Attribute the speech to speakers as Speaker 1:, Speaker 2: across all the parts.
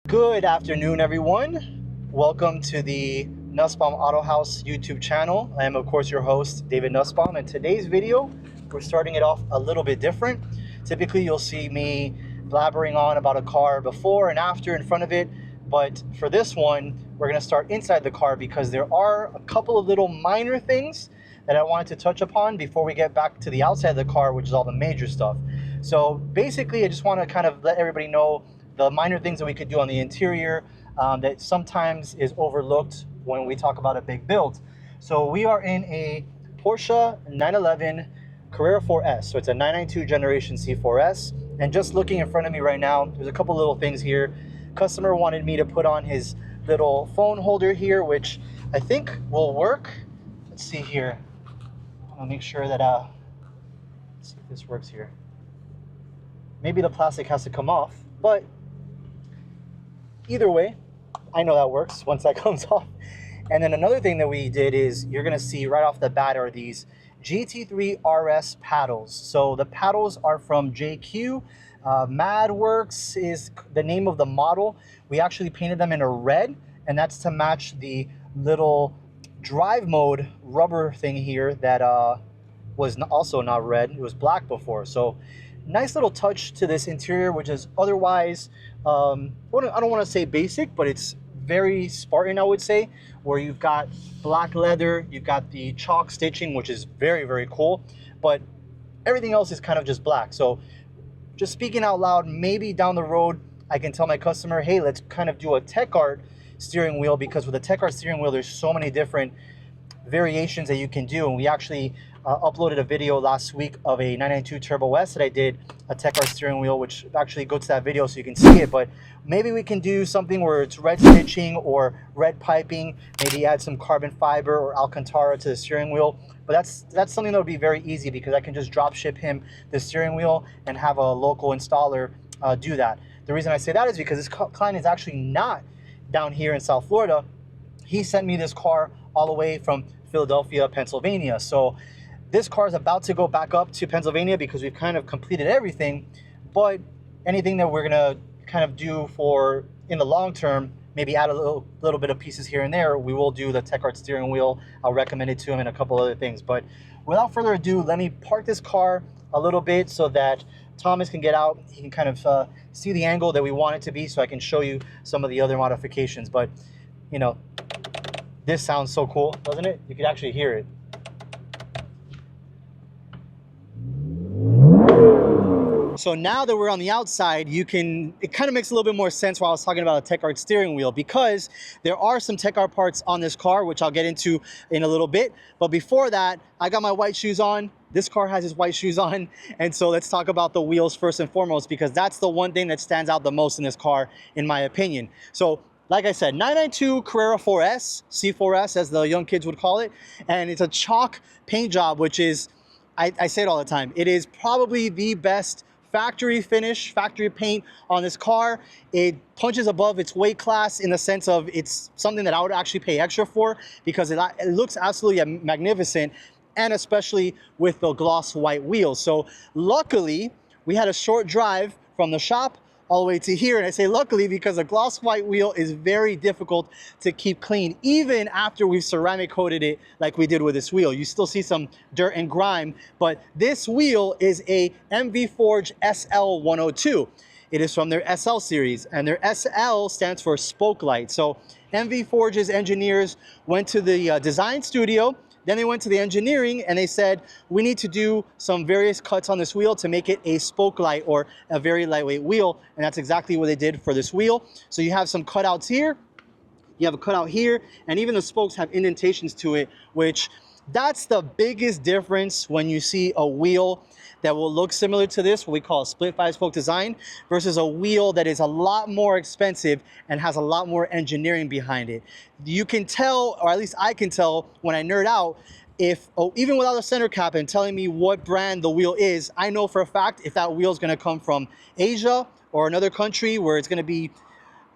Speaker 1: Good afternoon, everyone. Welcome to the Nussbaum Autohaus YouTube channel. I am, of course, your host, David Nussbaum. And today's video, we're starting it off a little bit different. Typically, you'll see me blabbering on about a car before and after in front of it. But for this one, we're going to start inside the car because there are a couple of little minor things that I wanted to touch upon before we get back to the outside of the car, which is all the major stuff. So basically, I just want to kind of let everybody know the minor things that we could do on the interior that sometimes is overlooked when we talk about a big build. So we are in a Porsche 911 Carrera 4S. So it's a 992 generation C4S. And just looking in front of me right now, there's a couple little things here. Customer wanted me to put on his little phone holder here, which I think will work. Let's see here. I'll make sure that, let's see if this works here. Maybe the plastic has to come off, but either way, I know that works once that comes off. And then another thing that we did is you're going to see right off the bat are these GT3 RS paddles. So the paddles are from JQ. Madworks is the name of the model. We actually painted them in a red, and that's to match the little drive mode rubber thing here that was also not red. It was black before. So nice little touch to this interior, which is otherwise, I don't want to say basic, but it's very Spartan, I would say, where you've got black leather, you've got the chalk stitching, which is very, very cool, but everything else is kind of just black. So just speaking out loud, maybe down the road, I can tell my customer, hey, let's kind of do a tech art steering wheel, because with a tech art steering wheel, there's so many different variations that you can do. And we actually uploaded a video last week of a 992 Turbo S that I did, a tech art steering wheel, which actually go to that video so you can see it. But maybe we can do something where it's red stitching or red piping, maybe add some carbon fiber or Alcantara to the steering wheel. But that's something that would be very easy, because I can just drop ship him the steering wheel and have a local installer do that. The reason I say that is because this client is actually not down here in South Florida. He sent me this car all the way from Philadelphia, Pennsylvania. So this car is about to go back up to Pennsylvania because we've kind of completed everything. But anything that we're gonna kind of do for in the long term, maybe add a little bit of pieces here and there, we will do the tech art steering wheel. I'll recommend it to him and a couple other things. But without further ado, let me park this car a little bit so that Thomas can get out. He can kind of see the angle that we want it to be, so I can show you some of the other modifications. But you know, this sounds so cool, doesn't it? You can actually hear it. So now that we're on the outside, it kind of makes a little bit more sense while I was talking about a tech art steering wheel, because there are some tech art parts on this car, which I'll get into in a little bit. But before that, I got my white shoes on. This car has his white shoes on. And so let's talk about the wheels first and foremost, because that's the one thing that stands out the most in this car, in my opinion. So like I said, 992 Carrera 4S, C4S as the young kids would call it. And it's a chalk paint job, which is, I say it all the time, it is probably the best factory finish, factory paint on this car. It punches above its weight class in the sense of it's something that I would actually pay extra for, because it looks absolutely magnificent, and especially with the gloss white wheels. So luckily, we had a short drive from the shop all the way to here. And I say luckily because a gloss white wheel is very difficult to keep clean, even after we've ceramic coated it like we did with this wheel. You still see some dirt and grime, but this wheel is a MV Forge SL102. It is from their SL series, and their SL stands for spoke light. So MV Forge's engineers went to the design studio. Then they went to the engineering and they said, we need to do some various cuts on this wheel to make it a spoke light, or a very lightweight wheel. And that's exactly what they did for this wheel. So you have some cutouts here, you have a cutout here, and even the spokes have indentations to it, which that's the biggest difference when you see a wheel that will look similar to this, what we call a split 5-spoke design, versus a wheel that is a lot more expensive and has a lot more engineering behind it. You can tell, or at least I can tell when I nerd out, if even without a center cap and telling me what brand the wheel is, I know for a fact if that wheel is going to come from Asia or another country where it's going to be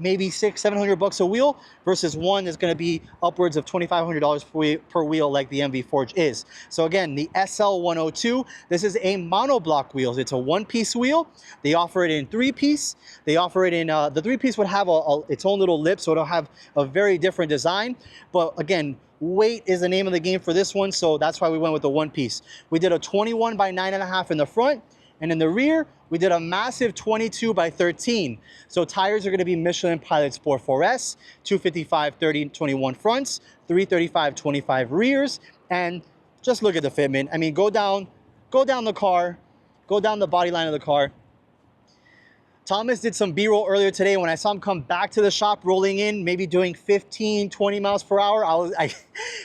Speaker 1: maybe $600-700 a wheel versus one that's going to be upwards of $2,500 per wheel like the MV Forge is. So again, the SL102, this is a monoblock wheels. It's a one-piece wheel. They offer it in three-piece. They offer it in, the three-piece would have its own little lip, so it'll have a very different design. But again, weight is the name of the game for this one, so that's why we went with the one-piece. We did a 21 by 9.5 in the front, and in the rear, we did a massive 22 by 13. So tires are gonna be Michelin Pilot Sport 4S, 255/30/21 fronts, 335/25 rears, and just look at the fitment. I mean, go down the car, go down the body line of the car. Thomas did some B-roll earlier today. When I saw him come back to the shop rolling in, maybe doing 15-20 miles per hour,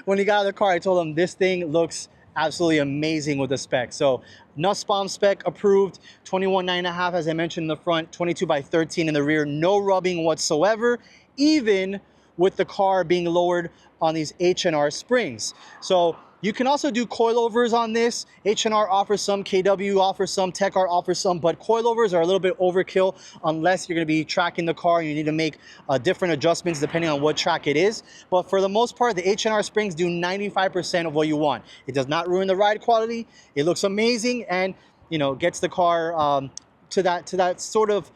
Speaker 1: when he got out of the car, I told him this thing looks absolutely amazing with the spec. So Nussbaum spec approved, 21 9.5 as I mentioned in the front, 22 by 13 in the rear, no rubbing whatsoever, even with the car being lowered on these H&R springs. So you can also do coilovers on this. H&R offers some, KW offers some, TechArt offers some, but coilovers are a little bit overkill unless you're gonna be tracking the car and you need to make different adjustments depending on what track it is. But for the most part, the H&R springs do 95% of what you want. It does not ruin the ride quality. It looks amazing and, you know, gets the car to that sort of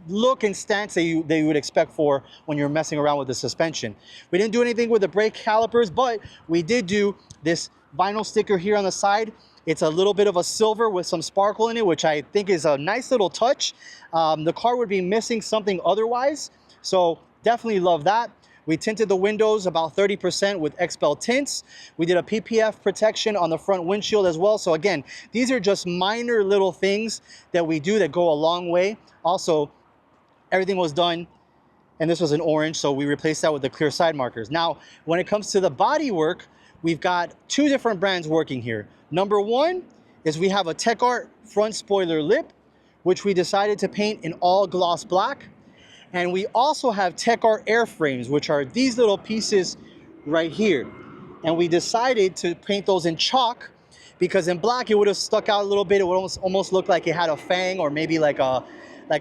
Speaker 1: look and stance that you would expect for when you're messing around with the suspension. We didn't do anything with the brake calipers, but we did do this vinyl sticker here on the side. It's a little bit of a silver with some sparkle in it, which I think is a nice little touch. The car would be missing something otherwise, so definitely love that. We tinted the windows about 30% with XPEL tints. We did a PPF protection on the front windshield as well. So again, these are just minor little things that we do that go a long way. Also, everything was done, and this was an orange, so we replaced that with the clear side markers. Now, when it comes to the bodywork, we've got two different brands working here. Number one is we have a TechArt front spoiler lip, which we decided to paint in all gloss black. And we also have TechArt airframes, which are these little pieces right here. And we decided to paint those in chalk because in black, it would have stuck out a little bit. It would almost look like it had a fang or maybe like a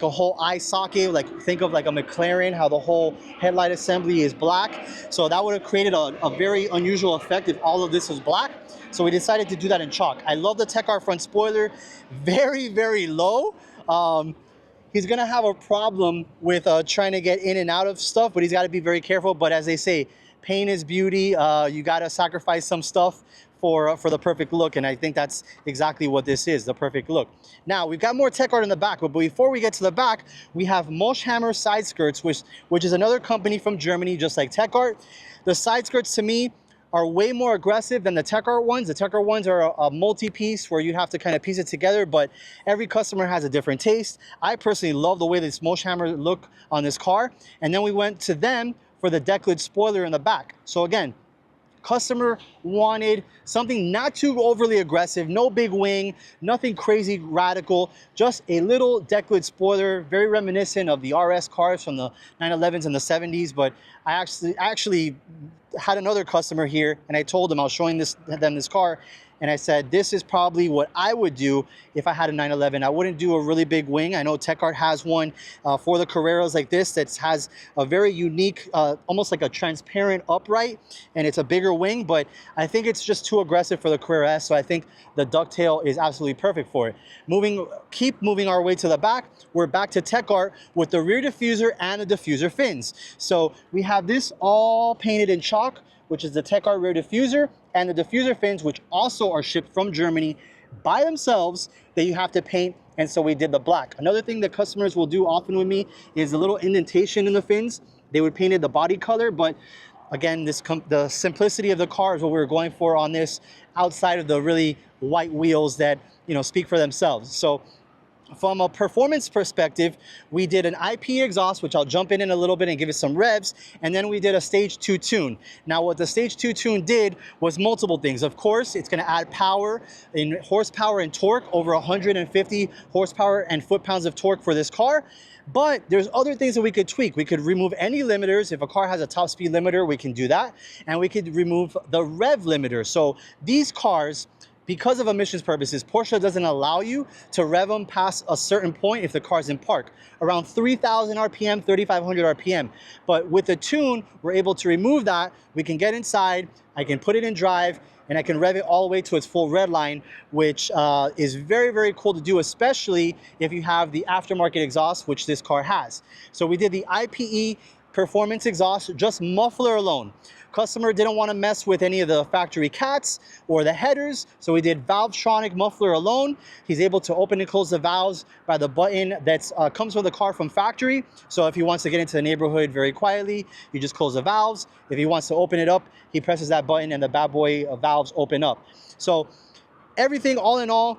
Speaker 1: whole eye socket, like think of like a McLaren, how the whole headlight assembly is black. So that would have created a very unusual effect if all of this was black. So we decided to do that in chalk. I love the TechArt front spoiler, very, very low. He's gonna have a problem with trying to get in and out of stuff, but he's gotta be very careful. But as they say, pain is beauty. You gotta sacrifice some stuff for the perfect look, and I think that's exactly what this is, the perfect look. Now, we've got more TechArt in the back, but before we get to the back, we have Moschhammer side skirts, which is another company from Germany, just like TechArt. The side skirts, to me, are way more aggressive than the TechArt ones. The TechArt ones are a multi-piece where you have to kind of piece it together, but every customer has a different taste. I personally love the way this Moschhammer look on this car, and then we went to them for the deck lid spoiler in the back. So again, customer wanted something not too overly aggressive, no big wing, nothing crazy radical, just a little deck lid spoiler, very reminiscent of the RS cars from the 911s in the 70s. But I actually had another customer here, and I told them, I was showing them this car, and I said, this is probably what I would do if I had a 911. I wouldn't do a really big wing. I know TechArt has one for the Carreras like this that has a very unique, almost like a transparent upright, and it's a bigger wing, but I think it's just too aggressive for the Carrera S, so I think the ducktail is absolutely perfect for it. Keep moving our way to the back. We're back to TechArt with the rear diffuser and the diffuser fins. So we have this all painted in chalk, which is the TechArt rear diffuser, and the diffuser fins, which also are shipped from Germany by themselves, that you have to paint, and so we did the black. Another thing that customers will do often with me is a little indentation in the fins. They would paint it the body color, but again, the simplicity of the car is what we were going for on this, outside of the really white wheels that, you know, speak for themselves. So from a performance perspective, we did an IP exhaust, which I'll jump in a little bit and give it some revs, and then we did a stage 2 tune. Now, what the stage 2 tune did was multiple things. Of course, it's going to add power in horsepower and torque, over 150 horsepower and foot-pounds of torque for this car. But there's other things that we could tweak. We could remove any limiters. If a car has a top speed limiter, we can do that. And we could remove the rev limiter. So these cars, because of emissions purposes, Porsche doesn't allow you to rev them past a certain point if the car's in park, around 3,000 RPM, 3,500 RPM. But with the tune, we're able to remove that. We can get inside, I can put it in drive, and I can rev it all the way to its full red line, which is very, very cool to do, especially if you have the aftermarket exhaust, which this car has. So we did the IPE performance exhaust, just muffler alone. Customer didn't want to mess with any of the factory cats or the headers, so we did Valvetronic muffler alone. He's able to open and close the valves by the button that comes with the car from factory. So if he wants to get into the neighborhood very quietly, you just close the valves. If he wants to open it up, he presses that button and the bad boy valves open up. So everything all in all,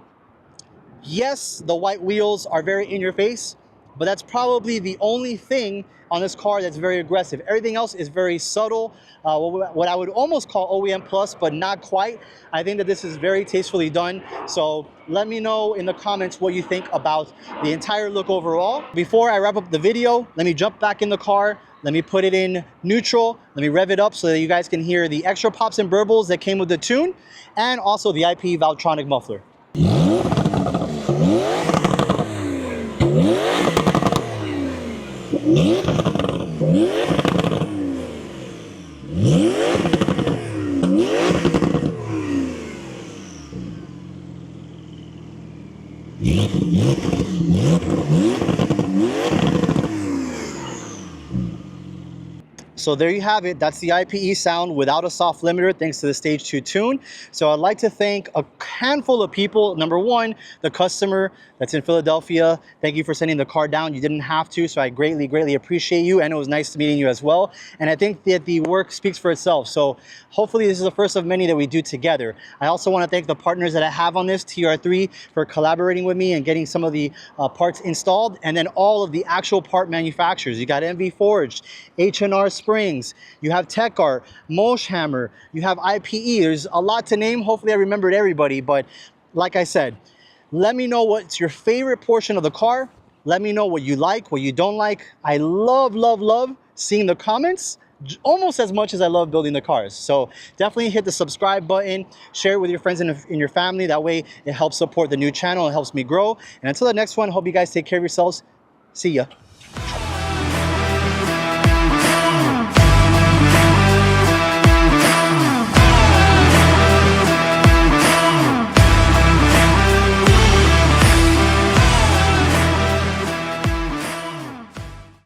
Speaker 1: yes, the white wheels are very in your face, but that's probably the only thing on this car that's very aggressive. Everything else is very subtle, what I would almost call OEM plus, but not quite. I think that this is very tastefully done. So let me know in the comments what you think about the entire look overall. Before I wrap up the video, let me jump back in the car. Let me put it in neutral. Let me rev it up so that you guys can hear the extra pops and burbles that came with the tune, and also the IP Valvetronic muffler. So there you have it. That's the IPE sound without a soft limiter, thanks to the Stage 2 tune. So I'd like to thank a handful of people. Number one, the customer that's in Philadelphia. Thank you for sending the car down. You didn't have to, so I greatly, greatly appreciate you. And it was nice meeting you as well. And I think that the work speaks for itself. So hopefully this is the first of many that we do together. I also want to thank the partners that I have on this, TR3, for collaborating with me and getting some of the parts installed. And then all of the actual part manufacturers. You got MV Forged, H&R Springs, you have Tech Art, Moshhammer, you have IPE. There's a lot to name. Hopefully I remembered everybody, but like I said, let me know what's your favorite portion of the car. Let me know what you like, what you don't like. I love, love, love seeing the comments almost as much as I love building the cars. So definitely hit the subscribe button, share it with your friends and in your family. That way it helps support the new channel, it helps me grow. And until the next one, hope you guys take care of yourselves. See ya.